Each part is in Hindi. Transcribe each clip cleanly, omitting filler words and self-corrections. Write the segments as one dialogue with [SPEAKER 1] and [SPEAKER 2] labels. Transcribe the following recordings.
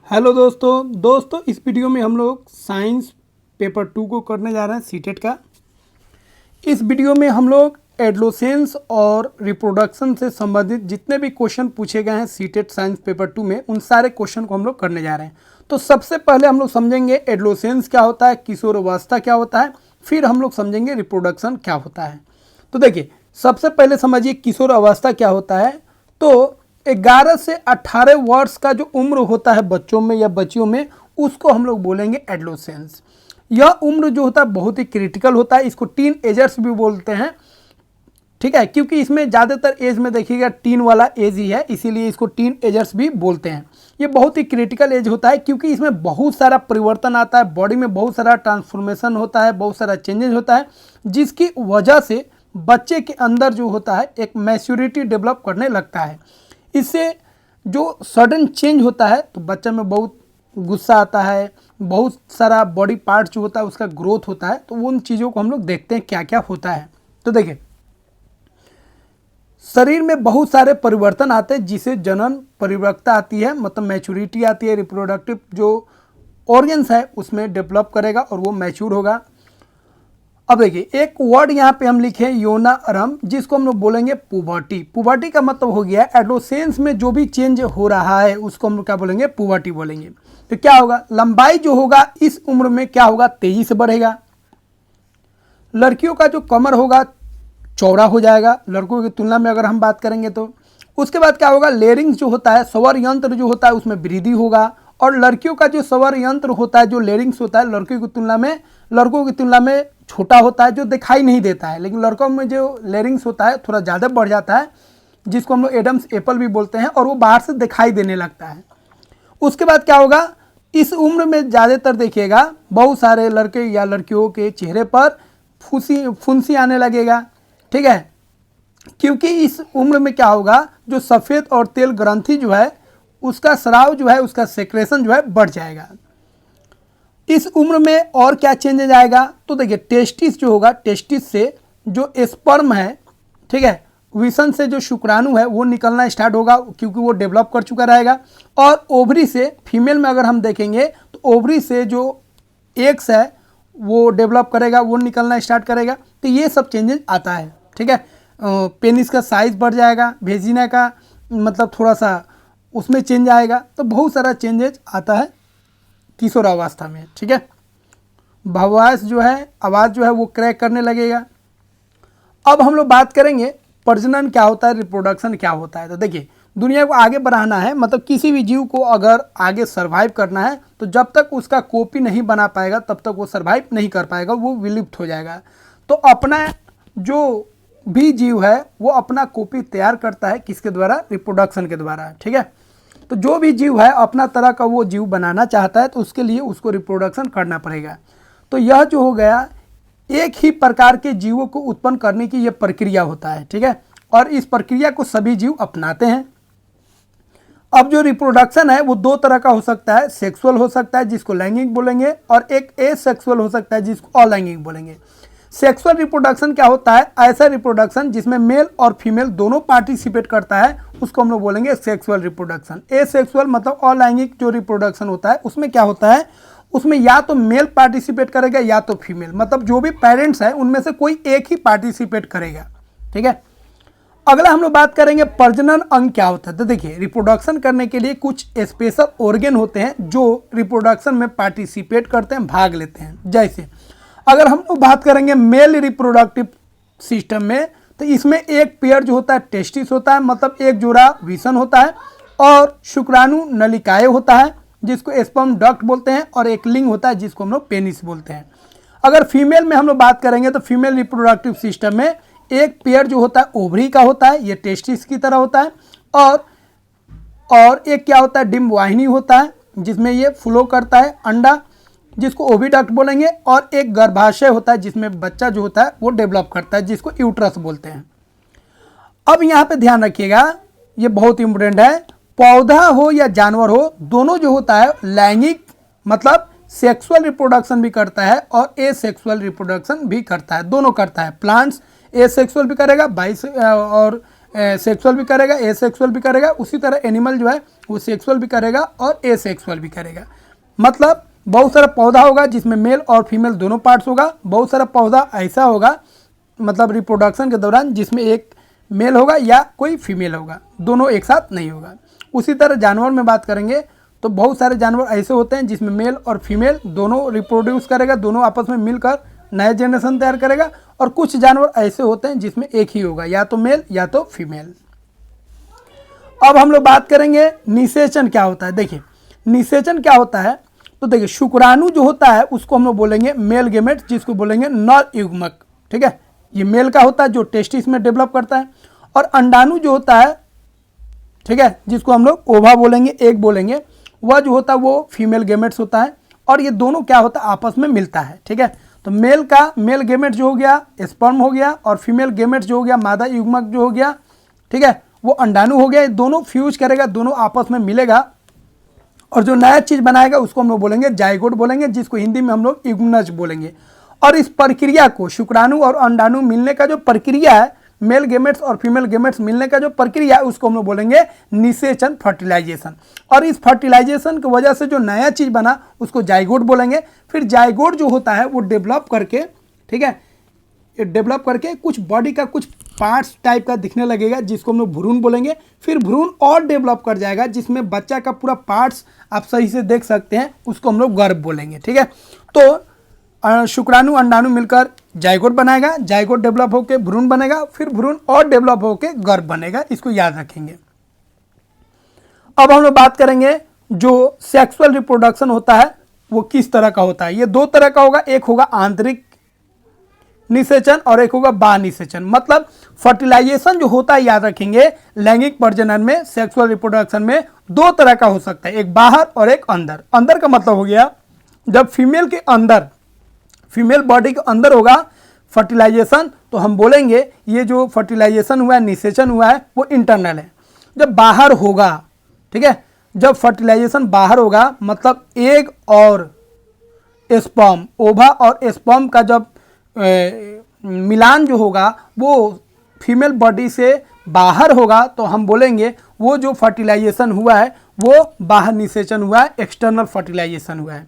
[SPEAKER 1] हेलो दोस्तों इस वीडियो में हम लोग साइंस पेपर 2 को करने जा रहे हैं सीटेट का। इस वीडियो में हम लोग एडोलेसेंस और रिप्रोडक्शन से संबंधित जितने भी क्वेश्चन पूछे गए हैं सीटेट साइंस पेपर 2 में उन सारे क्वेश्चन को हम लोग करने जा रहे हैं। तो सबसे पहले हम लोग समझेंगे एडोलेसेंस क्या होता है, किशोरावस्था क्या होता है, फिर हम लोग समझेंगे रिप्रोडक्शन क्या होता है। तो देखिए सबसे पहले समझिए किशोरावस्था क्या होता है। तो 11 से 18 वर्ष का जो उम्र होता है बच्चों में या बच्चियों में, उसको हम लोग बोलेंगे एडोलेसेंस। यह उम्र जो होता है बहुत ही क्रिटिकल होता है, इसको टीन एजर्स भी बोलते हैं, ठीक है, क्योंकि इसमें ज़्यादातर एज में देखिएगा टीन वाला एज ही है, इसीलिए इसको टीन एजर्स भी बोलते हैं। ये बहुत ही क्रिटिकल एज होता है क्योंकि इसमें बहुत सारा परिवर्तन आता है, बॉडी में बहुत सारा ट्रांसफॉर्मेशन होता है, बहुत सारा चेंजेस होता है, जिसकी वजह से बच्चे के अंदर जो होता है एक मैच्योरिटी डेवलप करने लगता है। इससे जो सडन चेंज होता है तो बच्चे में बहुत गुस्सा आता है, बहुत सारा बॉडी पार्ट जो होता है उसका ग्रोथ होता है। तो उन चीज़ों को हम लोग देखते हैं क्या क्या होता है। तो देखिए शरीर में बहुत सारे परिवर्तन आते हैं जिसे जनन परिपक्वता आती है, मतलब मैच्योरिटी आती है, रिप्रोडक्टिव जो ऑर्गन्स है उसमें डेवलप करेगा और वो मैच्योर होगा। अब देखिए एक वर्ड यहाँ पे हम लिखे योना अरम, जिसको हम लोग बोलेंगे पुबर्टी। पुबर्टी का मतलब हो गया एडोलेसेंस में जो भी चेंज हो रहा है उसको हम लोग क्या बोलेंगे, पुबर्टी बोलेंगे। तो क्या होगा, लंबाई जो होगा इस उम्र में क्या होगा, तेजी से बढ़ेगा। लड़कियों का जो कमर होगा चौड़ा हो जाएगा लड़कों की तुलना में अगर हम बात करेंगे तो। उसके बाद क्या होगा, लेरिंग्स जो होता है, स्वर यंत्र जो होता है उसमें वृद्धि होगा। और लड़कियों का जो स्वर यंत्र होता है, जो लेरिंग्स होता है, लड़कों की तुलना में छोटा होता है, जो दिखाई नहीं देता है, लेकिन लड़कों में जो लेरिंग्स होता है थोड़ा ज़्यादा बढ़ जाता है, जिसको हम लोग एडम्स एप्पल भी बोलते हैं, और वो बाहर से दिखाई देने लगता है। उसके बाद क्या होगा, इस उम्र में ज़्यादातर देखिएगा बहुत सारे लड़के या लड़कियों के चेहरे पर फुंसी आने लगेगा, ठीक है, क्योंकि इस उम्र में क्या होगा, जो सफ़ेद और तेल ग्रंथि जो है उसका स्राव जो है, उसका सेक्रेशन जो है बढ़ जाएगा। इस उम्र में और क्या चेंजेज आएगा, तो देखिए टेस्टिस जो होगा, टेस्टिस से जो स्पर्म है, ठीक है, विसन से जो शुक्राणु है वो निकलना स्टार्ट होगा क्योंकि वो डेवलप कर चुका रहेगा। और ओवरी से, फीमेल में अगर हम देखेंगे तो ओवरी से जो एग्स है वो डेवलप करेगा, वो निकलना स्टार्ट करेगा। तो ये सब चेंजेस आता है, ठीक है। पेनिस का साइज बढ़ जाएगा, भेजिना का मतलब थोड़ा सा उसमें चेंज आएगा। तो बहुत सारा चेंजेस आता है किशोरावस्था में, ठीक है। भवास जो है, आवाज़ जो है वो क्रैक करने लगेगा। अब हम लोग बात करेंगे प्रजनन क्या होता है, रिप्रोडक्शन क्या होता है। तो देखिए दुनिया को आगे बढ़ाना है, मतलब किसी भी जीव को अगर आगे सर्वाइव करना है तो जब तक उसका कॉपी नहीं बना पाएगा तब तक वो सर्वाइव नहीं कर पाएगा, वो विलुप्त हो जाएगा। तो अपना जो भी जीव है वो अपना कॉपी तैयार करता है, किसके द्वारा, रिप्रोडक्शन के द्वारा, ठीक है। तो जो भी जीव है अपना तरह का वो जीव बनाना चाहता है तो उसके लिए उसको रिप्रोडक्शन करना पड़ेगा। तो यह जो हो गया एक ही प्रकार के जीवों को उत्पन्न करने की यह प्रक्रिया होता है, ठीक है, और इस प्रक्रिया को सभी जीव अपनाते हैं। अब जो रिप्रोडक्शन है वो दो तरह का हो सकता है, सेक्सुअल हो सकता है जिसको लैंगिक बोलेंगे, और एक एसेक्सुअल हो सकता है जिसको अलैंगिक बोलेंगे। सेक्सुअल रिप्रोडक्शन क्या होता है, ऐसा रिप्रोडक्शन जिसमें मेल और फीमेल दोनों पार्टिसिपेट करता है उसको हम लोग बोलेंगे सेक्सुअल रिप्रोडक्शन। एसेक्सुअल मतलब अलैंगिक जो रिप्रोडक्शन होता है उसमें क्या होता है, उसमें या तो मेल पार्टिसिपेट करेगा या तो फीमेल, मतलब जो भी पेरेंट्स हैं उनमें से कोई एक ही पार्टिसिपेट करेगा, ठीक है। अगला हम लोग बात करेंगे प्रजनन अंग क्या होता है। तो देखिए रिप्रोडक्शन करने के लिए कुछ स्पेशल ऑर्गन होते हैं जो रिप्रोडक्शन में पार्टिसिपेट करते हैं, भाग लेते हैं। जैसे अगर हम लोग बात करेंगे मेल रिप्रोडक्टिव सिस्टम में, तो इसमें एक पेयर जो होता है टेस्टिस होता है, मतलब एक जोड़ा विसन होता है, और शुक्राणु नलिकाएं होता है जिसको स्पर्म डक्ट बोलते हैं, और एक लिंग होता है जिसको हम लोग पेनिस बोलते हैं। अगर फीमेल में हम लोग बात करेंगे तो फीमेल रिप्रोडक्टिव सिस्टम में एक पेयर जो होता है ओवरी का होता है, ये टेस्टिस की तरह होता है, और एक क्या होता है, डिम्ब वाहिनी होता है जिसमें ये फ्लो करता है अंडा, जिसको ओविडक्ट बोलेंगे, और एक गर्भाशय होता है जिसमें बच्चा जो होता है वो डेवलप करता है जिसको यूट्रस बोलते हैं। अब यहाँ पे ध्यान रखिएगा, ये बहुत इंपॉर्टेंट है, पौधा हो या जानवर हो, दोनों जो होता है लैंगिक मतलब सेक्सुअल रिप्रोडक्शन भी करता है और एसेक्सुअल रिप्रोडक्शन भी करता है, दोनों करता है। प्लांट्स एसेक्सुअल भी करेगा, और सेक्सुअल भी करेगा, एसेक्सुअल भी करेगा। उसी तरह एनिमल जो है वो सेक्सुअल भी करेगा और एसेक्सुअल भी करेगा। मतलब बहुत सारा पौधा होगा जिसमें मेल और फीमेल दोनों पार्ट्स होगा। बहुत सारा पौधा ऐसा होगा मतलब रिप्रोडक्शन के दौरान जिसमें एक मेल होगा या कोई फीमेल होगा, दोनों एक साथ नहीं होगा। उसी तरह जानवर में बात करेंगे तो बहुत सारे जानवर ऐसे होते हैं जिसमें मेल और फीमेल दोनों रिप्रोड्यूस करेगा, दोनों आपस में मिलकर नया जनरेशन तैयार करेगा। और कुछ जानवर ऐसे होते हैं जिसमें एक ही होगा, या तो मेल या तो फीमेल। अब हम लोग बात करेंगे निषेचन क्या होता है। देखिए निषेचन क्या होता है, तो देखिए शुक्राणु जो होता है उसको हम लोग बोलेंगे मेल गेमेट, जिसको बोलेंगे नर युग्मक। ठीक है, ये मेल का होता है जो टेस्टिस में डेवलप करता है। और अंडाणु जो होता है, ठीक है, जिसको हम लोग ओवा बोलेंगे, एग बोलेंगे, वह जो होता है वो फीमेल गेमेट्स होता है। और ये दोनों क्या होता है आपस में मिलता है। ठीक है, तो मेल का मेल गेमेट जो हो गया स्पर्म हो गया, और फीमेल गेमेट जो हो गया मादा युग्मक जो हो गया, ठीक है, वो अंडाणु हो गया। ये दोनों फ्यूज करेगा, दोनों आपस में मिलेगा और जो नया चीज़ बनाएगा उसको हम लोग बोलेंगे जाइगोट बोलेंगे, जिसको हिंदी में हम लोग युग्मनज बोलेंगे। और इस प्रक्रिया को शुक्राणु और अंडाणु मिलने का जो प्रक्रिया है, मेल गेमेट्स और फीमेल गेमेट्स मिलने का जो प्रक्रिया है, उसको हम लोग बोलेंगे निषेचन, फर्टिलाइजेशन। और इस फर्टिलाइजेशन की वजह से जो नया चीज़ बना उसको जाइगोट बोलेंगे। फिर जाइगोट जो होता है वो डेवलप करके, ठीक है, डेवलप करके कुछ बॉडी का कुछ पार्ट्स टाइप का दिखने लगेगा, जिसको हम लोग भ्रूण बोलेंगे। फिर भ्रूण और डेवलप कर जाएगा जिसमें बच्चा का पूरा पार्ट्स आप सही से देख सकते हैं, उसको हम लोग गर्भ बोलेंगे। ठीक है, तो शुक्राणु अंडाणु मिलकर जाइगोट बनाएगा, जाइगोट डेवलप होकर भ्रूण बनेगा, फिर भ्रूण और डेवलप होकर गर्भ बनेगा। इसको याद रखेंगे। अब हम लोग बात करेंगे जो सेक्सुअल रिप्रोडक्शन होता है वो किस तरह का होता है। ये दो तरह का होगा, एक होगा आंतरिक निषेचन और एक होगा बाह्य निषेचन। मतलब फर्टिलाइजेशन जो होता है, याद रखेंगे, लैंगिक प्रजनन में, सेक्सुअल रिप्रोडक्शन में दो तरह का हो सकता है, एक बाहर और एक अंदर। अंदर का मतलब हो गया जब फीमेल के अंदर, फीमेल बॉडी के अंदर होगा फर्टिलाइजेशन, तो हम बोलेंगे ये जो फर्टिलाइजेशन हुआ है, निषेचन हुआ है, वो इंटरनल है। जब बाहर होगा, ठीक है, जब फर्टिलाइजेशन बाहर होगा मतलब एग और स्पर्म, ओवा और स्पर्म का जब मिलान जो होगा वो फीमेल बॉडी से बाहर होगा, तो हम बोलेंगे वो जो फर्टिलाइजेशन हुआ है वो बाहर निषेचन हुआ है, एक्सटर्नल फर्टिलाइजेशन हुआ है।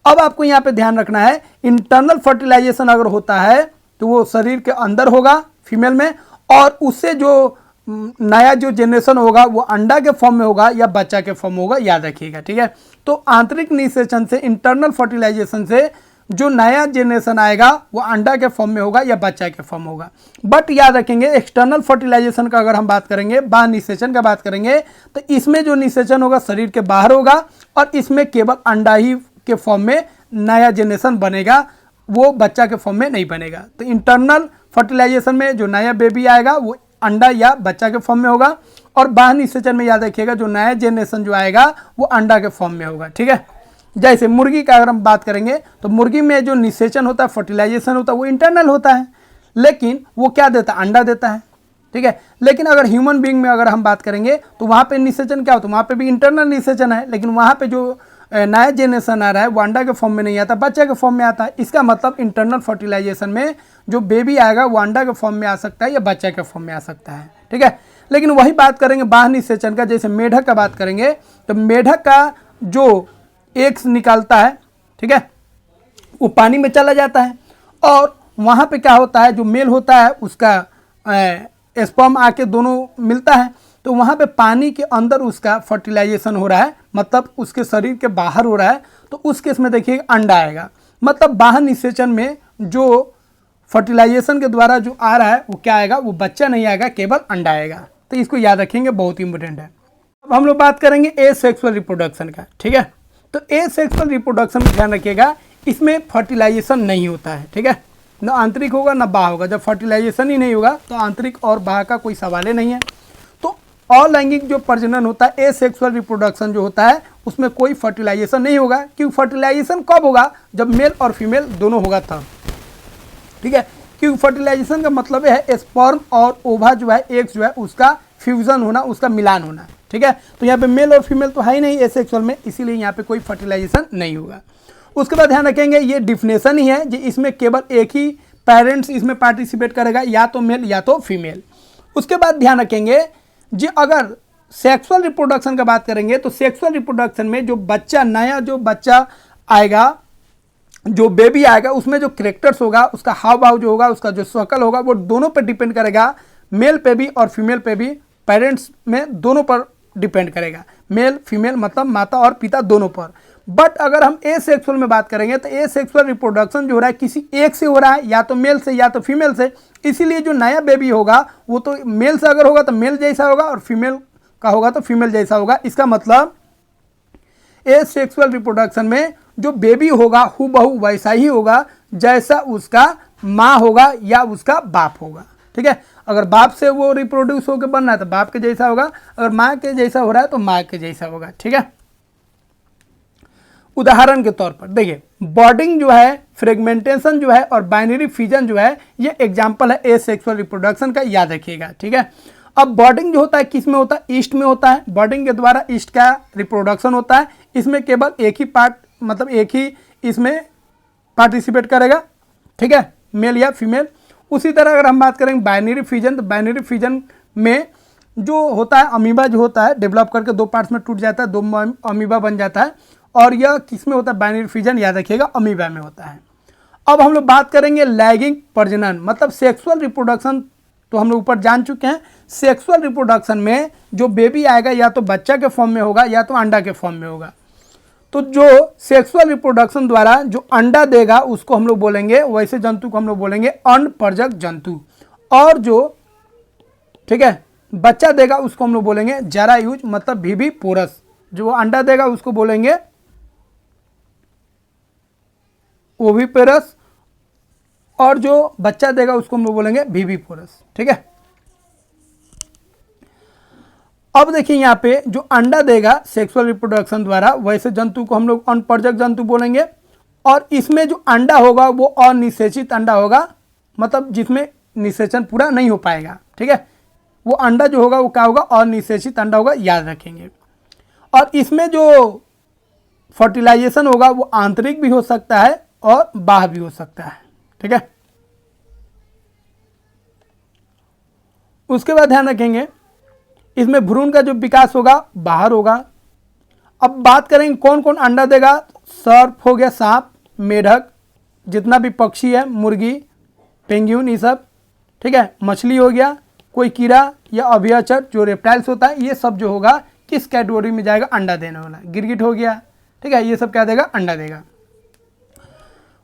[SPEAKER 1] अब आपको यहाँ पे ध्यान रखना है, इंटरनल फर्टिलाइजेशन अगर होता है तो वो शरीर के अंदर होगा फीमेल में, और उससे जो नया जो जनरेशन होगा वो अंडा के फॉर्म में होगा या बच्चा के फॉर्म में होगा, याद रखिएगा। ठीक है, तो आंतरिक निषेचन से, इंटरनल फर्टिलाइजेशन से जो नया जनरेशन आएगा वो अंडा के फॉर्म में होगा या बच्चा के फॉर्म में होगा। बट याद रखेंगे एक्सटर्नल फर्टिलाइजेशन का अगर हम बात करेंगे, बाह्य निषेचन का बात करेंगे, तो इसमें जो निषेचन होगा शरीर के बाहर होगा और इसमें केवल अंडा ही के फॉर्म में नया जनरेशन बनेगा, वो बच्चा के फॉर्म में नहीं बनेगा। तो इंटरनल फर्टिलाइजेशन में जो नया बेबी आएगा वो अंडा या बच्चा के फॉर्म में होगा, और बाह्य निषेचन में याद रखिएगा जो नया जनरेशन जो आएगा वो अंडा के फॉर्म में होगा। ठीक है, जैसे मुर्गी का अगर हम बात करेंगे तो मुर्गी में जो निषेचन होता है, फर्टिलाइजेशन होता है, वो इंटरनल होता है, लेकिन वो क्या देता है, अंडा देता है। ठीक है, लेकिन अगर ह्यूमन बीइंग में अगर हम बात करेंगे तो वहाँ पे निषेचन क्या होता है, वहाँ पे भी इंटरनल निषेचन है, लेकिन वहाँ पे जो नया जनरेशन आ रहा है वो अंडा के फॉर्म में नहीं आता, बच्चा के फॉर्म में आता है। इसका मतलब इंटरनल फर्टिलाइजेशन में जो बेबी आएगा वो अंडा के फॉर्म में आ सकता है या बच्चा के फॉर्म में आ सकता है। ठीक है, लेकिन वही बात करेंगे बाह्य निषेचन का, जैसे मेढक का बात करेंगे तो मेढक का जो एग्स निकालता है, ठीक है, वो पानी में चला जाता है, और वहाँ पे क्या होता है, जो मेल होता है उसका स्पर्म आके दोनों मिलता है, तो वहाँ पे पानी के अंदर उसका फर्टिलाइजेशन हो रहा है, मतलब उसके शरीर के बाहर हो रहा है, तो उस केस में देखिए अंडा आएगा। मतलब बाह्य निषेचन में जो फर्टिलाइजेशन के द्वारा जो आ रहा है वो क्या आएगा, वो बच्चा नहीं आएगा, केवल अंडा आएगा। तो इसको याद रखेंगे, बहुत इंपॉर्टेंट है। अब हम लोग बात करेंगे एसेक्सुअल रिप्रोडक्शन का। ठीक है, तो एसेक्सुअल रिप्रोडक्शन में ध्यान रखिएगा, इसमें फर्टिलाइजेशन नहीं होता है। ठीक है, ना आंतरिक होगा ना बाह्य होगा। जब फर्टिलाइजेशन ही नहीं होगा तो आंतरिक और बाह्य का कोई सवाल ही नहीं है। तो अलैंगिक जो प्रजनन होता है, एसेक्सुअल रिप्रोडक्शन जो होता है, उसमें कोई फर्टिलाइजेशन नहीं होगा, क्योंकि फर्टिलाइजेशन कब होगा, जब मेल और फीमेल दोनों होगा तब। ठीक है, क्योंकि फर्टिलाइजेशन का मतलब है स्पर्म और ओवा जो है, एग्स जो है, उसका फ्यूजन होना, उसका मिलान होना। ठीक है, तो यहाँ पे मेल और फीमेल तो है ही नहीं एसेक्सुअल में, इसीलिए यहाँ पे कोई फर्टिलाइजेशन नहीं होगा। उसके बाद ध्यान रखेंगे ये डिफिनेशन ही है, जो इसमें केवल एक ही पेरेंट्स इसमें पार्टिसिपेट करेगा, या तो मेल या तो फीमेल। उसके बाद ध्यान रखेंगे जी, अगर सेक्सुअल रिप्रोडक्शन का बात करेंगे तो सेक्सुअल रिप्रोडक्शन में जो बच्चा, नया जो बच्चा आएगा, जो बेबी आएगा, उसमें जो कैरेक्टर्स होगा, उसका हाव भाव जो होगा, उसका जो शक्ल होगा, वो दोनों पर डिपेंड करेगा, मेल पे भी और फीमेल पे भी, पेरेंट्स में दोनों पर डिपेंड करेगा, मेल फीमेल मतलब माता और पिता दोनों पर। बट अगर हम ए सेक्सुअल में बात करेंगे तो ए सेक्सुअल रिप्रोडक्शन जो हो रहा है किसी एक से हो रहा है, या तो मेल से या तो फीमेल से। इसीलिए जो नया बेबी होगा वो तो मेल से अगर होगा तो मेल जैसा होगा, और फीमेल का होगा तो फीमेल जैसा होगा। इसका मतलब ए सेक्सुअल रिप्रोडक्शन में जो बेबी होगा हूबहू वैसा ही होगा जैसा उसका माँ होगा या उसका बाप होगा। ठीक है, अगर बाप से वो रिप्रोड्यूस होकर बन रहा है तो बाप के जैसा होगा, अगर माँ के जैसा हो रहा है तो माँ के जैसा होगा। ठीक है, उदाहरण के तौर पर देखिए, बॉर्डिंग जो है, फ्रेगमेंटेशन जो है और बाइनरी फ्यूजन जो है, ये एग्जाम्पल है ए सेक्सुअल रिप्रोडक्शन का, याद रखिएगा। ठीक है, अब बॉर्डिंग जो होता है किस में होता है? ईस्ट में होता है। बॉर्डिंग के द्वारा ईस्ट का रिप्रोडक्शन होता है। इसमें केवल एक ही पार्ट, मतलब एक ही इसमें पार्टिसिपेट करेगा। ठीक है, मेल या फीमेल। उसी तरह अगर हम बात करेंगे बाइनरी फ्यूजन, तो बाइनरी फ्यूजन में जो होता है, अमीबा जो होता है डेवलप करके दो पार्ट्स में टूट जाता है, दो अमीबा बन जाता है। और यह किस में होता है? बाइनरी फ्यूजन, याद रखिएगा, अमीबा में होता है। अब हम लोग बात करेंगे लैगिंग प्रजनन, मतलब सेक्सुअल रिप्रोडक्शन तो हम लोग ऊपर जान चुके हैं। सेक्सुअल रिप्रोडक्शन में जो बेबी आएगा या तो बच्चा के फॉर्म में होगा या तो अंडा के फॉर्म में होगा। तो जो सेक्सुअल रिप्रोडक्शन द्वारा जो अंडा देगा उसको हम लोग बोलेंगे, वैसे जंतु को हम लोग बोलेंगे अनपरजक जंतु। और जो, ठीक है, बच्चा देगा उसको हम लोग बोलेंगे जरायुज, मतलब विविपोरस। जो अंडा देगा उसको बोलेंगे ओविपेरस, और जो बच्चा देगा उसको हम लोग बोलेंगे विविपोरस। ठीक है, अब देखिए यहाँ पे जो अंडा देगा सेक्सुअल रिप्रोडक्शन द्वारा, वैसे जंतु को हम लोग अनपरजक जंतु बोलेंगे। और इसमें जो अंडा होगा वो अनिषेचित अंडा होगा, मतलब जिसमें निषेचन पूरा नहीं हो पाएगा। ठीक है, वो अंडा जो होगा वो क्या होगा? अनिषेचित अंडा होगा, याद रखेंगे। और इसमें जो फर्टिलाइजेशन होगा वो आंतरिक भी हो सकता है और बाह्य भी हो सकता है। ठीक है, उसके बाद ध्यान रखेंगे इसमें भ्रूण का जो विकास होगा बाहर होगा। अब बात करेंगे कौन कौन अंडा देगा। सर्प हो गया, सांप, मेढक, जितना भी पक्षी है, मुर्गी, पेंगुइन, ये सब। ठीक है, मछली हो गया, कोई कीड़ा या अभयचर जो रेप्टाइल्स होता है, ये सब जो होगा किस कैटेगरी में जाएगा? अंडा देने वाला। गिरगिट हो गया, ठीक है, ये सब क्या देगा? अंडा देगा।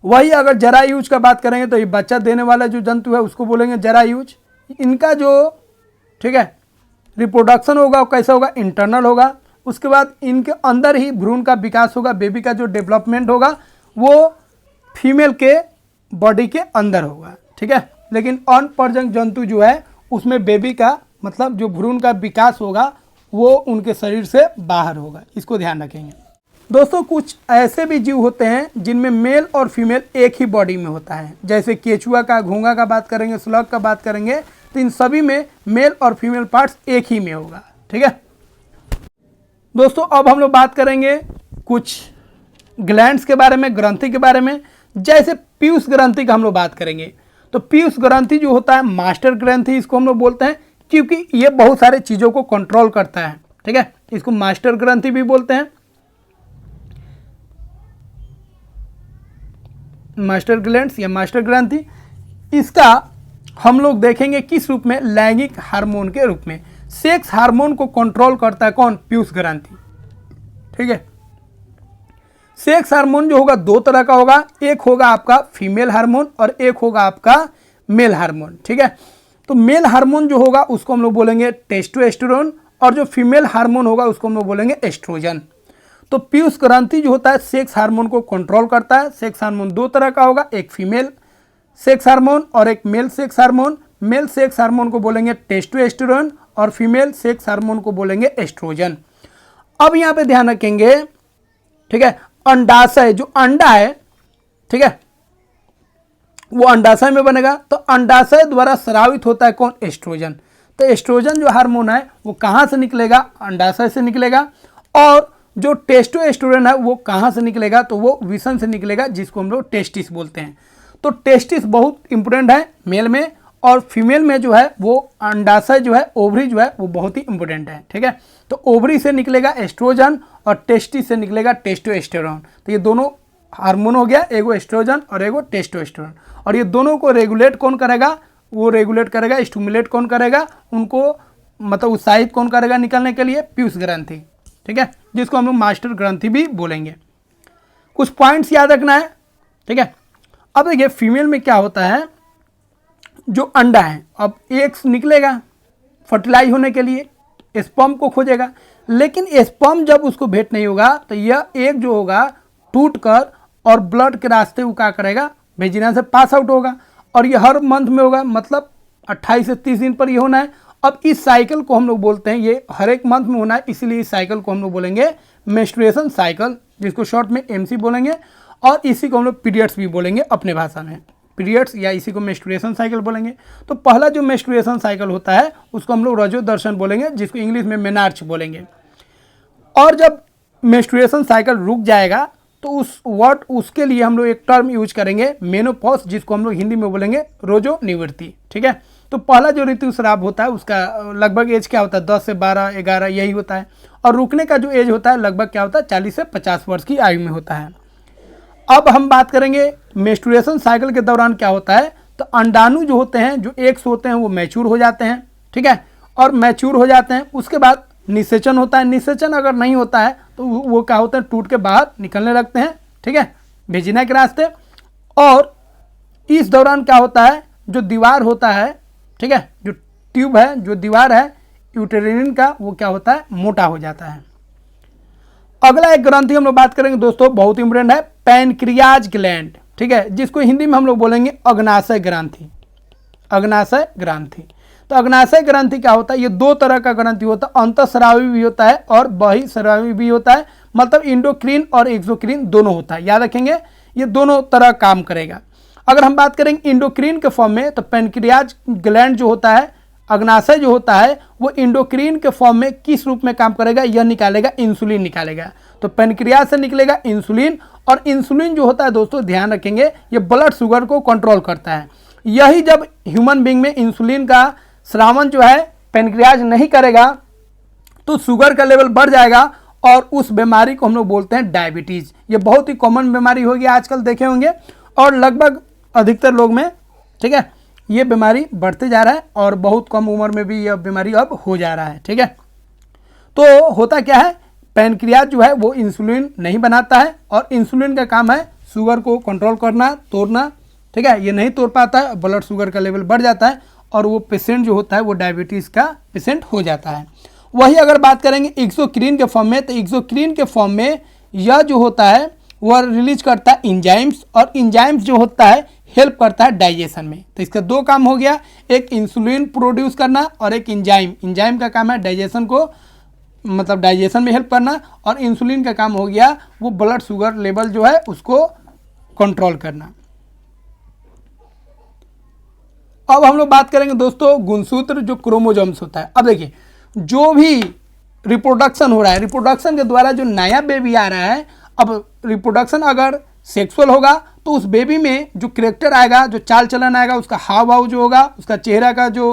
[SPEAKER 1] वही अगर जरायुज का बात करेंगे तो ये बच्चा देने वाला जो जंतु है उसको बोलेंगे जरायुज। इनका जो, ठीक है, रिप्रोडक्शन होगा वो कैसा होगा? इंटरनल होगा। उसके बाद इनके अंदर ही भ्रूण का विकास होगा, बेबी का जो डेवलपमेंट होगा वो फीमेल के बॉडी के अंदर होगा। ठीक है, लेकिन अनपरजक जंतु जो है उसमें बेबी का, मतलब जो भ्रूण का विकास होगा वो उनके शरीर से बाहर होगा। इसको ध्यान रखेंगे। दोस्तों, कुछ ऐसे भी जीव होते हैं जिनमें मेल और फीमेल एक ही बॉडी में होता है, जैसे केचुआ का, घोंगा का बात करेंगे, स्लग का बात करेंगे, तो इन सभी में मेल और फीमेल पार्ट्स एक ही में होगा। ठीक है दोस्तों, अब हम लोग बात करेंगे कुछ ग्लैंड्स के बारे में, ग्रंथि के बारे में। जैसे पीयूष ग्रंथि का हम लोग बात करेंगे, तो पीयूष ग्रंथि जो होता है मास्टर ग्रंथि इसको हम लोग बोलते हैं, क्योंकि ये बहुत सारे चीज़ों को कंट्रोल करता है। ठीक है, इसको मास्टर ग्रंथि भी बोलते हैं, मास्टर ग्लैंड्स या मास्टर ग्रंथि। इसका हम लोग देखेंगे किस रूप में? लैंगिक हार्मोन के रूप में। सेक्स हार्मोन को कंट्रोल करता है कौन? पीयूष ग्रंथि। ठीक है, सेक्स हार्मोन जो होगा दो तरह का होगा, एक होगा आपका फीमेल हार्मोन और एक होगा आपका मेल हार्मोन। ठीक है, तो मेल हार्मोन जो होगा उसको हम लोग बोलेंगे टेस्टोस्टेरोन, और जो फीमेल हार्मोन होगा उसको हम लोग बोलेंगे एस्ट्रोजन। तो पीयूष ग्रंथि जो होता है सेक्स हार्मोन को कंट्रोल करता है। सेक्स हार्मोन दो तरह का होगा, एक फीमेल सेक्स हार्मोन और एक male sex hormone. Male sex hormone को बोलेंगे टेस्टोस्टेरोन और फीमेल सेक्स हार्मोन को बोलेंगे एस्ट्रोजन। अब यहाँ पे ध्यान रखेंगे, ठीक है, अंडाशय जो अंडा है, ठीक है, वो अंडाशय में बनेगा। तो अंडाशय द्वारा स्रावित होता है कौन? एस्ट्रोजन। तो एस्ट्रोजन जो हार्मोन है वो कहाँ से निकलेगा? अंडाशय से निकलेगा। और जो टेस्टोस्टेरोन है वो कहाँ से निकलेगा? तो वो विसन से निकलेगा, जिसको हम लोग टेस्टिस बोलते हैं। तो टेस्टिस बहुत इंपॉर्टेंट है मेल में, और फीमेल में जो है वो अंडाशय जो है, ओवरी जो है वो बहुत ही इंपॉर्टेंट है। ठीक है, तो ओवरी से निकलेगा एस्ट्रोजन और टेस्टी से निकलेगा टेस्टोस्टेरोन। तो ये दोनों हार्मोन हो गया, एगो एस्ट्रोजन और एगो टेस्टोस्टेरोन। और ये दोनों को रेगुलेट कौन करेगा? वो रेगुलेट करेगा, स्टिमुलेट कौन करेगा उनको, मतलब उत्साहित कौन करेगा निकलने के लिए? पीयूष ग्रंथि। ठीक है, जिसको हम लोग मास्टर ग्रंथि भी बोलेंगे। कुछ पॉइंट्स याद रखना है। ठीक है, अब देखिए फीमेल में क्या होता है, जो अंडा है, अब एग्स निकलेगा फर्टिलाइज होने के लिए, स्पर्म को खोजेगा, लेकिन स्पर्म जब उसको भेंट नहीं होगा तो यह एग जो होगा टूट कर और ब्लड के रास्ते वो क्या करेगा? वेजिना से पास आउट होगा। और ये हर मंथ में होगा, मतलब 28 से 30 दिन पर ये होना है। अब इस साइकिल को हम लोग बोलते हैं, ये हर एक मंथ में होना है, इसीलिए इस साइकिल को हम लोग बोलेंगे मेंस्ट्रुएशन साइकिल, जिसको शॉर्ट में एमसी बोलेंगे। और इसी को हम लोग पीरियड्स भी बोलेंगे अपने भाषा में, पीरियड्स, या इसी को मेंस्ट्रुएशन साइकिल बोलेंगे। तो पहला जो मेंस्ट्रुएशन साइकिल होता है उसको हम लोग रजो दर्शन बोलेंगे, जिसको इंग्लिश में मेनार्च बोलेंगे। और जब मेंस्ट्रुएशन साइकिल रुक जाएगा तो उसके लिए हम लोग एक टर्म यूज करेंगे मेनोपॉज, जिसको हम लोग हिंदी में बोलेंगे रोजो निवृत्ति। ठीक है, तो पहला जो ऋतुस्राव होता है उसका लगभग एज क्या होता है? 10 से 12, 11 यही होता है। और रुकने का जो एज होता है लगभग क्या होता है? 40 से 50 वर्ष की आयु में होता है। अब हम बात करेंगे मेंस्ट्रुएशन साइकिल के दौरान क्या होता है। तो अंडाणु जो होते हैं, जो एग्स होते हैं, वो मैच्योर हो जाते हैं। ठीक है, और मैच्योर हो जाते हैं, उसके बाद निषेचन होता है। निषेचन अगर नहीं होता है तो वो क्या होता है? टूट के बाहर निकलने लगते हैं। ठीक है, वेजिना के रास्ते। और इस दौरान क्या होता है? जो दीवार होता है, ठीक है, जो ट्यूब है, जो दीवार है यूटेरिन का, वो क्या होता है? मोटा हो जाता है। अगला एक ग्रंथि हम लोग बात करेंगे दोस्तों, बहुत इंपॉर्टेंट है, पैनक्रियाज ग्लैंड। ठीक है, जिसको हिंदी में हम लोग बोलेंगे अग्नाशय ग्रंथि। अग्नाशय ग्रंथि। तो अग्नाशय ग्रंथि क्या होता है? ये दो तरह का ग्रंथि होता है, अंतःस्रावी भी होता है और बहिःस्रावी भी होता है, मतलब इंडोक्रीन और एक्सोक्रीन दोनों होता है। याद रखेंगे, ये दोनों तरह काम करेगा। अगर हम बात करेंगे इंडोक्रीन के फॉर्म में, तो पैनक्रियाज ग्लैंड जो होता है, अग्नाशय जो होता है, वो इंडोक्रीन के फॉर्म में किस रूप में काम करेगा? यह निकालेगा, इंसुलिन निकालेगा। तो पैनक्रियाज से निकलेगा इंसुलिन, और इंसुलिन जो होता है दोस्तों ध्यान रखेंगे, ये ब्लड शुगर को कंट्रोल करता है। यही जब ह्यूमन बींग में इंसुलिन का स्रावन जो है पैनक्रियाज नहीं करेगा तो शुगर का लेवल बढ़ जाएगा, और उस बीमारी को हम लोग बोलते हैं डायबिटीज़। ये बहुत ही कॉमन बीमारी होगी, आजकल देखे होंगे, और लगभग अधिकतर लोग में, ठीक है, ये बीमारी बढ़ते जा रहा है, और बहुत कम उम्र में भी यह बीमारी अब हो जा रहा है। ठीक है, तो होता क्या है? पैनक्रियाज जो है वो इंसुलिन नहीं बनाता है, और इंसुलिन का काम है शुगर को कंट्रोल करना, तोड़ना। ठीक है, ये नहीं तोड़ पाता है, ब्लड शुगर का लेवल बढ़ जाता है, और वो पेशेंट जो होता है वो डायबिटीज़ का पेशेंट हो जाता है। वही अगर बात करेंगे एक्सोक्रीन के फॉर्म में, तो एक्सोक्रीन के फॉर्म में यह जो होता है वह रिलीज करता है इंजाइम्स, और इंजाइम्स जो होता है हेल्प करता है डाइजेशन में। तो इसका दो काम हो गया, एक इंसुलिन प्रोड्यूस करना और एक इंजाइम। इंजाइम का काम है डाइजेशन को, मतलब डाइजेशन में हेल्प करना, और इंसुलिन का काम हो गया वो ब्लड शुगर लेवल जो है उसको कंट्रोल करना। अब हम लोग बात करेंगे दोस्तों गुणसूत्र, जो क्रोमोजोम्स होता है। अब देखिए, जो भी रिप्रोडक्शन हो रहा है, रिप्रोडक्शन के द्वारा जो नया बेबी आ रहा है, अब रिप्रोडक्शन अगर सेक्सुअल होगा तो उस बेबी में जो कैरेक्टर आएगा, जो चाल चलन आएगा, उसका हाव भाव जो होगा, उसका चेहरा का जो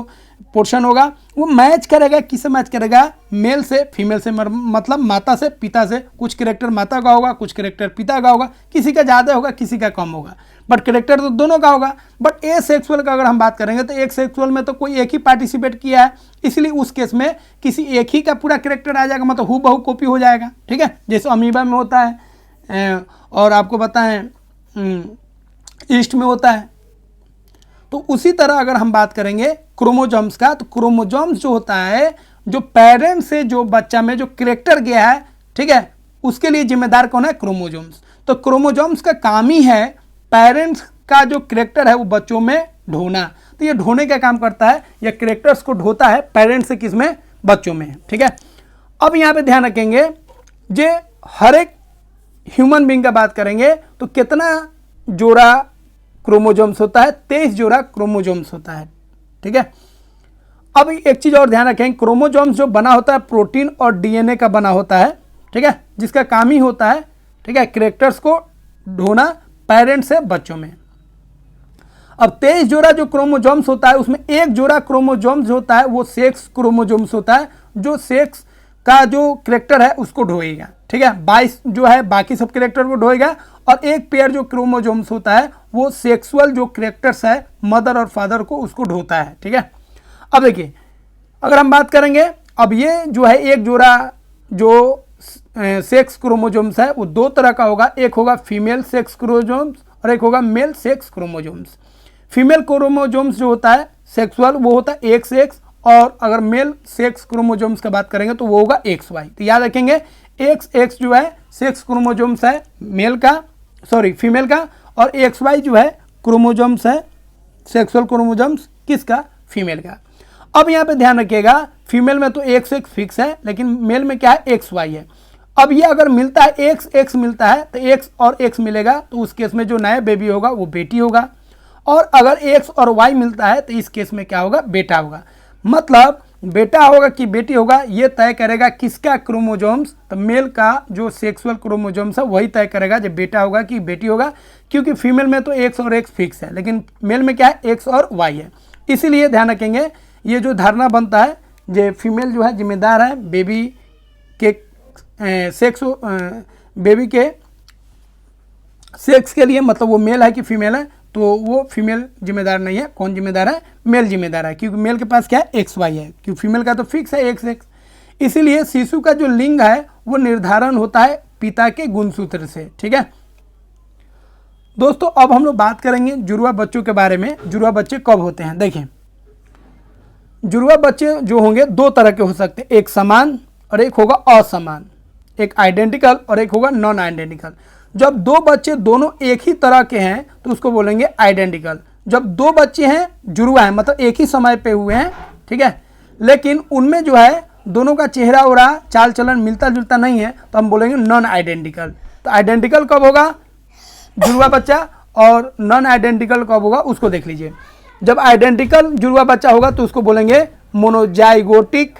[SPEAKER 1] पोर्शन होगा, वो मैच करेगा, किससे मैच करेगा? मेल से फीमेल से, मतलब माता से पिता से। कुछ कैरेक्टर माता का होगा, कुछ कैरेक्टर पिता का होगा, किसी का ज़्यादा होगा, किसी का कम होगा, बट कैरेक्टर तो दोनों का होगा। बट ए सेक्सुअल का अगर हम बात करेंगे तो एक सेक्सुअल में तो कोई एक ही पार्टिसिपेट किया है, इसलिए उस केस में किसी एक ही का पूरा कैरेक्टर आ जाएगा, मतलब हूबहू कॉपी हो जाएगा। ठीक है, जैसे अमीबा में होता है, और आपको बताएं ईस्ट में होता है। तो उसी तरह अगर हम बात करेंगे क्रोमोजोम्स का, तो क्रोमोजोम्स जो होता है, जो पेरेंट्स से जो बच्चा में जो कैरेक्टर गया है, ठीक है, उसके लिए जिम्मेदार कौन है? क्रोमोजोम्स। तो क्रोमोजोम्स का काम ही है पेरेंट्स का जो कैरेक्टर है वो बच्चों में ढोना। तो ये ढोने का काम करता है, या कैरेक्टर्स को ढोता है पेरेंट्स से, किस में? बच्चों में। ठीक है, अब यहाँ पे ध्यान रखेंगे, जे हर एक ह्यूमन बींग का बात करेंगे तो कितना जोड़ा क्रोमोजोम्स होता है? 23 जोड़ा क्रोमोजोम्स होता है। ठीक है, अब एक चीज़ और ध्यान रखें, क्रोमोजोम्स जो बना होता है प्रोटीन और डीएनए का बना होता है। ठीक है, जिसका काम ही होता है, ठीक है, कैरेक्टर्स को ढोना पेरेंट्स से बच्चों में। अब 23 जोड़ा जो क्रोमोजोम्स होता है उसमें एक जोड़ा क्रोमोजोम्स होता है वो सेक्स क्रोमोजोम्स होता है, जो सेक्स का जो कैरेक्टर है उसको ढोएगा, ठीक है। 22 जो है बाकी सब कैरेक्टर को ढोएगा, और एक पेयर जो क्रोमोजोम्स होता है वो सेक्सुअल जो कैरेक्टर्स है मदर और फादर को उसको ढोता है, ठीक है। अब देखिए अगर हम बात करेंगे, अब ये जो है एक जोड़ा जो सेक्स क्रोमोजोम्स है वो दो तरह का होगा, एक होगा फीमेल सेक्स क्रोमोजोम्स और एक होगा male sex chromosomes. Female chromosomes जो होता है सेक्सुअल वो होता है एक्स एक्स, और अगर मेल सेक्स क्रोमोजोम्स की बात करेंगे तो वो होगा एक्स वाई। तो याद रखेंगे एक्स एक्स जो है सेक्स क्रोमोजोम्स है मेल का, सॉरी फीमेल का, और एक्स वाई जो है क्रोमोजोम्स है सेक्सुअल क्रोमोजोम्स किसका, फीमेल का। अब यहाँ पे ध्यान रखिएगा फीमेल में तो एक्स एक्स फिक्स है, लेकिन मेल में क्या है एक्स वाई है। अब ये अगर मिलता है एक्स एक्स मिलता है तो एक्स और एक्स मिलेगा, तो उस केस में जो नया बेबी होगा वो बेटी होगा, और अगर एक्स और वाई मिलता है तो इस केस में क्या होगा, बेटा होगा। मतलब बेटा होगा कि बेटी होगा ये तय करेगा किसका क्रोमोजोम्स, तो मेल का जो सेक्सुअल क्रोमोजोम्स है वही तय करेगा जब बेटा होगा कि बेटी होगा, क्योंकि फीमेल में तो एक्स और एक्स फिक्स है लेकिन मेल में क्या है एक्स और वाई है। इसीलिए ध्यान रखेंगे ये जो धारणा बनता है जो फीमेल जो है जिम्मेदार है बेबी के बेबी के सेक्स के लिए, मतलब वो मेल है कि फीमेल है, तो वो फीमेल जिम्मेदार नहीं है। कौन जिम्मेदार है, मेल जिम्मेदार है, क्योंकि मेल के पास क्या है एक्स वाई है, क्योंकि फीमेल का तो फिक्स है एक्स एक्स। इसीलिए शिशु का जो लिंग है वो निर्धारण होता है पिता के गुणसूत्र से, ठीक है दोस्तों। अब हम लोग बात करेंगे जुड़वा बच्चों के बारे में। जुड़वा बच्चे कब होते हैं, देखिए जुड़वा बच्चे जो होंगे दो तरह के हो सकते हैं, एक समान और एक होगा असमान, एक आइडेंटिकल और एक होगा नॉन आइडेंटिकल। जब दो बच्चे दोनों एक ही तरह के हैं तो उसको बोलेंगे आइडेंटिकल। जब दो बच्चे हैं जुड़वा हैं मतलब एक ही समय पे हुए हैं, ठीक है, लेकिन उनमें जो है दोनों का चेहरा ओरा चाल चलन मिलता जुलता नहीं है तो हम बोलेंगे नॉन आइडेंटिकल। तो आइडेंटिकल कब होगा, जुड़वा बच्चा, और नॉन आइडेंटिकल कब होगा उसको देख लीजिए। जब आइडेंटिकल जुड़वा बच्चा होगा तो उसको बोलेंगे मोनोजाइगोटिक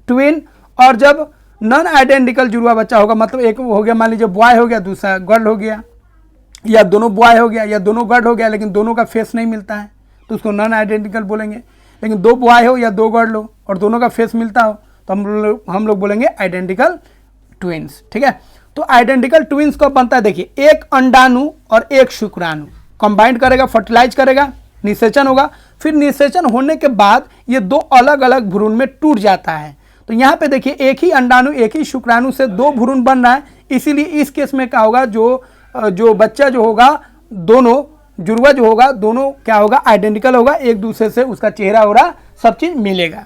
[SPEAKER 1] ट्विन, और जब नॉन आइडेंटिकल जुड़वा बच्चा होगा मतलब एक हो गया मान लीजिए बॉय हो गया दूसरा गर्ल हो गया, या दोनों बॉय हो गया या दोनों गर्ल हो गया लेकिन दोनों का फेस नहीं मिलता है तो उसको नॉन आइडेंटिकल बोलेंगे। लेकिन दो बॉय हो या दो गर्ल हो और दोनों का फेस मिलता हो तो हम लोग बोलेंगे आइडेंटिकल ट्विन्स, ठीक है। तो आइडेंटिकल ट्विन्स कब बनता है, देखिए एक अंडाणु और एक शुक्राणु कंबाइंड करेगा, फर्टिलाइज करेगा, निषेचन होगा, फिर निषेचन होने के बाद ये दो अलग अलग भ्रूण में टूट जाता है। तो यहाँ पे देखिए एक ही अंडाणु एक ही शुक्राणु से दो भ्रूण बन रहा है, इसीलिए इस केस में क्या होगा, जो बच्चा जो होगा दोनों जुड़वा जो होगा दोनों क्या होगा, आइडेंटिकल होगा, एक दूसरे से उसका चेहरा हो रहा सब चीज़ मिलेगा।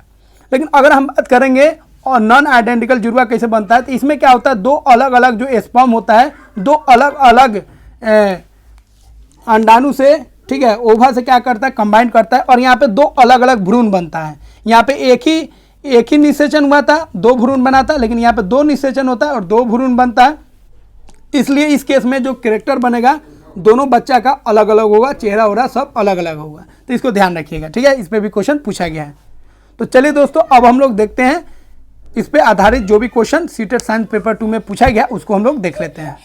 [SPEAKER 1] लेकिन अगर हम बात करेंगे और नॉन आइडेंटिकल जुड़वा कैसे बनता है, तो इसमें क्या होता है दो अलग अलग जो स्पर्म होता है दो अलग अलग अंडाणु से, ठीक है, ओवा से क्या करता है कंबाइन करता है, और यहाँ पे दो अलग अलग भ्रूण बनता है। यहाँ पे एक ही निषेचन हुआ था दो भ्रूण बना था, लेकिन यहाँ पे दो निषेचन होता है और दो भ्रूण बनता है। इसलिए इस केस में जो कैरेक्टर बनेगा दोनों बच्चा का अलग अलग होगा, चेहरा हो रहा सब अलग अलग होगा, तो इसको ध्यान रखिएगा, ठीक है। इस पर भी क्वेश्चन पूछा गया है। तो चलिए दोस्तों अब हम लोग देखते हैं इस पे आधारित जो भी क्वेश्चन सीटेट साइंस पेपर 2 में पूछा गया उसको हम लोग देख लेते हैं।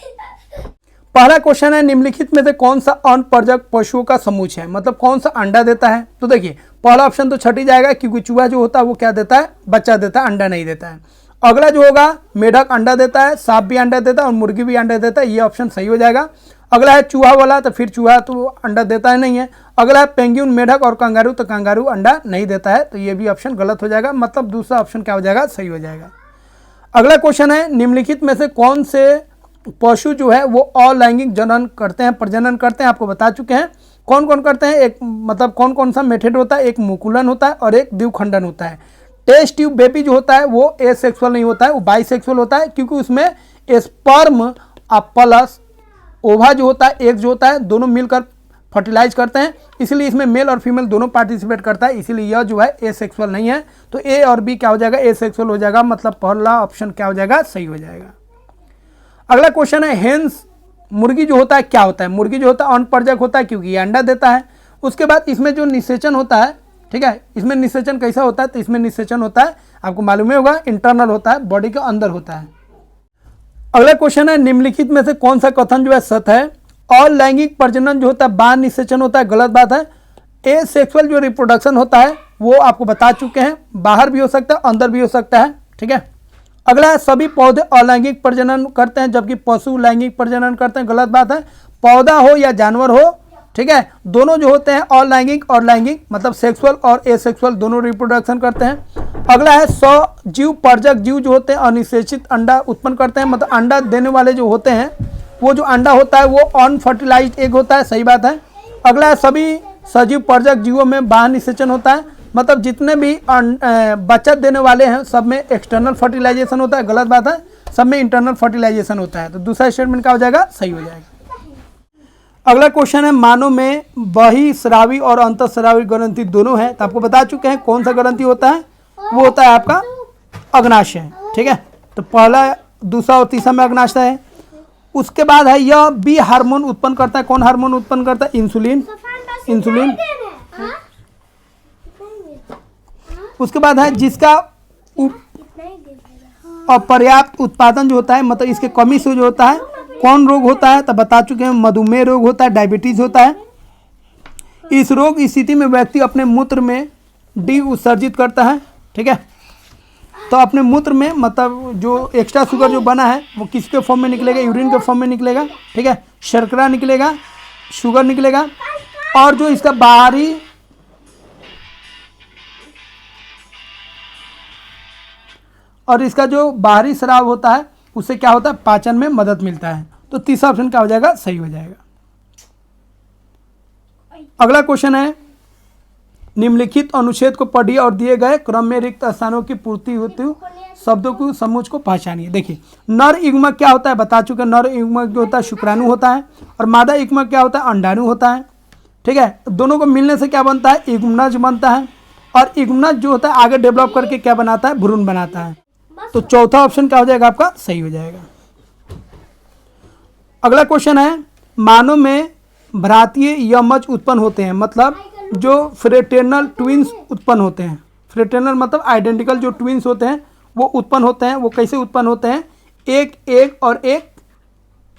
[SPEAKER 1] पहला क्वेश्चन है निम्नलिखित में से कौन सा अनपरजक पशुओं का समूह है, मतलब कौन सा अंडा देता है। तो देखिए पहला ऑप्शन तो छट ही जाएगा क्योंकि चूहा जो होता है वो क्या देता है, बच्चा देता है, अंडा नहीं देता है। अगला जो होगा मेढक अंडा देता है, सांप भी अंडा देता है और मुर्गी भी अंडा देता है, ये ऑप्शन सही हो जाएगा। अगला है चूहा वाला, तो फिर चूहा तो अंडा देता है नहीं है। अगला है पेंगुइन मेढक और कंगारू, तो कंगारू अंडा नहीं देता है, तो ये भी ऑप्शन गलत हो जाएगा, मतलब दूसरा ऑप्शन क्या हो जाएगा, सही हो जाएगा। अगला क्वेश्चन है निम्नलिखित में से कौन से पशु जो है वो अलैंगिक जनन करते हैं, प्रजनन करते हैं, आपको बता चुके हैं कौन कौन करते हैं। एक मतलब कौन कौन सा मेथड होता है, एक मुकुलन होता है और एक द्विखंडन होता है। टेस्ट ट्यूब बेबी जो होता है वो एसेक्सुअल नहीं होता है, वो बाइसेक्सुअल होता है, क्योंकि उसमें स्पर्म प्लस ओवा जो होता है एक जो होता है दोनों मिलकर फर्टिलाइज करते हैं, इसलिए इसमें मेल और फीमेल दोनों पार्टिसिपेट करता है, इसीलिए यह जो है एसेक्सुअल नहीं है। तो ए और बी क्या हो जाएगा, एसेक्सुअल हो जाएगा, मतलब पहला ऑप्शन क्या हो जाएगा, सही हो जाएगा। अगला क्वेश्चन है हेंस मुर्गी जो होता है क्या होता है। मुर्गी जो होता है अनपरजक होता है क्योंकि ये अंडा देता है। उसके बाद इसमें जो निषेचन होता है, ठीक है, इसमें निषेचन कैसा होता है, तो इसमें निषेचन होता है आपको मालूम ही होगा इंटरनल होता है, बॉडी के अंदर होता है। अगला क्वेश्चन है निम्नलिखित में से कौन सा कथन जो है सत्य है। अलैंगिक प्रजनन जो होता है बाह्य निषेचन होता है, गलत बात है। एसेक्सुअल जो रिप्रोडक्शन होता है वो आपको बता चुके हैं, बाहर भी हो सकता है अंदर भी हो सकता है, ठीक है। अगला है सभी पौधे अलैंगिक प्रजनन करते हैं जबकि पशु लैंगिक प्रजनन करते हैं, गलत बात है। पौधा हो या जानवर हो, ठीक है, दोनों जो होते हैं अलैंगिक और लैंगिक मतलब सेक्सुअल और एसेक्सुअल दोनों रिप्रोडक्शन करते हैं। अगला है सजीव पर्जक जीव जो होते हैं अनिषेचित अंडा उत्पन्न करते हैं, मतलब अंडा देने वाले जो होते हैं वो जो अंडा होता है वो अनफर्टिलाइज्ड एग होता है, सही बात है। अगला है सभी सजीव पर्जक जीवों में बाह्य निषेचन होता है, मतलब जितने भी बच्चा देने वाले हैं सब में एक्सटर्नल फर्टिलाइजेशन होता है, गलत बात है, सब में इंटरनल फर्टिलाइजेशन होता है। तो दूसरा स्टेटमेंट क्या हो जाएगा, सही हो जाएगा। अगला क्वेश्चन है मानव में बहिस्रावी और अंतःस्रावी ग्रंथि दोनों हैं, तो आपको बता चुके हैं कौन सा ग्रंथि होता है, वो होता है आपका अग्नाशय, ठीक है। तो पहला दूसरा और तीसरा में अग्नाशय है। उसके बाद है यह बी हार्मोन उत्पन्न करता है, कौन हार्मोन उत्पन्न करता है, इंसुलिन, इंसुलिन। उसके बाद है जिसका अपर्याप्त उत्पादन जो होता है, मतलब इसके कमी से जो होता है कौन रोग होता है, तो बता चुके हैं मधुमेह रोग होता है, डायबिटीज होता है। इस रोग स्थिति में व्यक्ति अपने मूत्र में डी उत्सर्जित करता है, ठीक है। तो अपने मूत्र में मतलब जो एक्स्ट्रा शुगर जो बना है वो किसके फॉर्म में निकलेगा, यूरिन के फॉर्म में निकलेगा, ठीक है। शर्करा निकलेगा, शुगर निकलेगा, और जो इसका बाहरी और इसका जो बाहरी स्राव होता है उससे क्या होता है, पाचन में मदद मिलता है। तो तीसरा ऑप्शन क्या हो जाएगा, सही हो जाएगा। अगला क्वेश्चन है निम्नलिखित अनुच्छेद को पढ़िए और दिए गए क्रम में रिक्त स्थानों की पूर्ति होती शब्दों को समूह को पहचानिए। देखिए नर युग्मक क्या होता है, बता चुके नर युग्मक जो होता है शुक्राणु होता है, और मादा युग्मक क्या होता है, अंडाणु होता है, ठीक है। दोनों को मिलने से क्या बनता है, युग्मनज बनता है, और युग्मनज जो होता है आगे डेवलप करके क्या बनाता है, भ्रूण बनाता है। तो चौथा ऑप्शन क्या हो जाएगा आपका, सही हो जाएगा। अगला क्वेश्चन है मानव में भ्रातीय यमज उत्पन्न होते हैं, मतलब जो फ्रेटर्नल ट्विंस उत्पन्न होते हैं, फ्रेटर्नल मतलब आइडेंटिकल जो ट्विंस होते हैं वो उत्पन्न होते हैं, वो कैसे उत्पन्न होते हैं, एक एग और एक,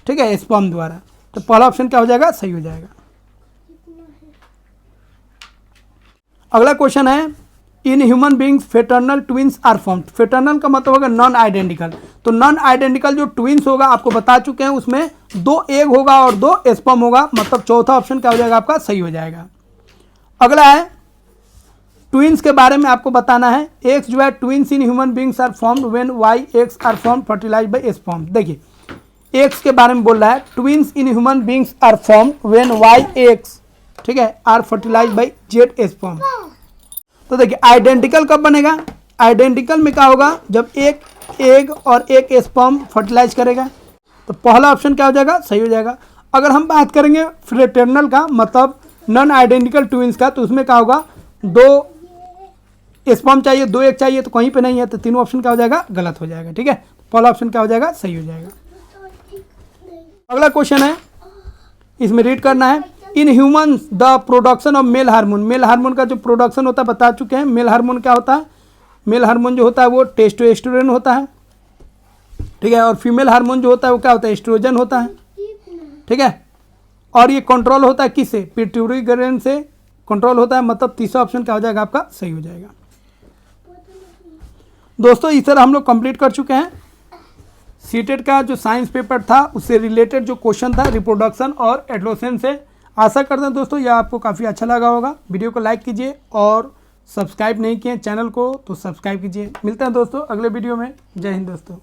[SPEAKER 1] ठीक है, स्पर्म द्वारा। तो पहला ऑप्शन क्या हो जाएगा, सही हो जाएगा। अगला क्वेश्चन है in human beings fraternal twins are formed. Fraternal का मतलब होगा नॉन आइडेंटिकल, तो नॉन आइडेंटिकल जो ट्विंस होगा आपको बता चुके हैं उसमें 2 एग होगा और 2 स्पर्म होगा, मतलब चौथा ऑप्शन क्या हो जाएगा आपका, सही हो जाएगा। अगला है ट्विंस के बारे में आपको बताना है। एक्स जो है twins in human beings are formed when Y eggs are formed fertilized by sperm. देखिए एक्स के बारे में बोल रहा है, twins in human beings are formed when Y eggs, ठीक है, are fertilized by Z sperm. तो देखिए आइडेंटिकल कब बनेगा, आइडेंटिकल में क्या होगा, जब एक एग और एक स्पर्म फर्टिलाइज करेगा। तो पहला ऑप्शन क्या हो जाएगा, सही हो जाएगा। अगर हम बात करेंगे फ्रेटर्नल का मतलब नॉन आइडेंटिकल ट्विंस का, तो उसमें क्या होगा, 2 स्पर्म चाहिए, 2 एग चाहिए, तो कहीं पे नहीं है, तो तीनों ऑप्शन क्या हो जाएगा, गलत हो जाएगा, ठीक है। पहला ऑप्शन क्या हो जाएगा, सही हो जाएगा। अगला क्वेश्चन है, इसमें रीड करना है in human the production of male hormone. Male hormone का जो प्रोडक्शन होता है बता चुके हैं। मेल हार्मोन क्या होता है, मेल हार्मोन जो होता है वो टेस्टोस्टेरोन होता है, ठीक है, और फीमेल हार्मोन जो होता है वो क्या होता है, एस्ट्रोजन होता है, ठीक है। और ये कंट्रोल होता है किससे, पिट्यूटरी ग्लैंड से कंट्रोल होता है, मतलब तीसरा ऑप्शन क्या हो जाएगा आपका, सही हो जाएगा। दोस्तों इस तरह हम लोग कंप्लीट कर चुके हैं सीटेट का जो साइंस पेपर था उससे रिलेटेड जो क्वेश्चन था रिप्रोडक्शन और एडोलेसेंस से। आशा करते हैं दोस्तों यह आपको काफ़ी अच्छा लगा होगा। वीडियो को लाइक कीजिए और सब्सक्राइब नहीं किए चैनल को तो सब्सक्राइब कीजिए। मिलते हैं दोस्तों अगले वीडियो में। जय हिंद दोस्तों।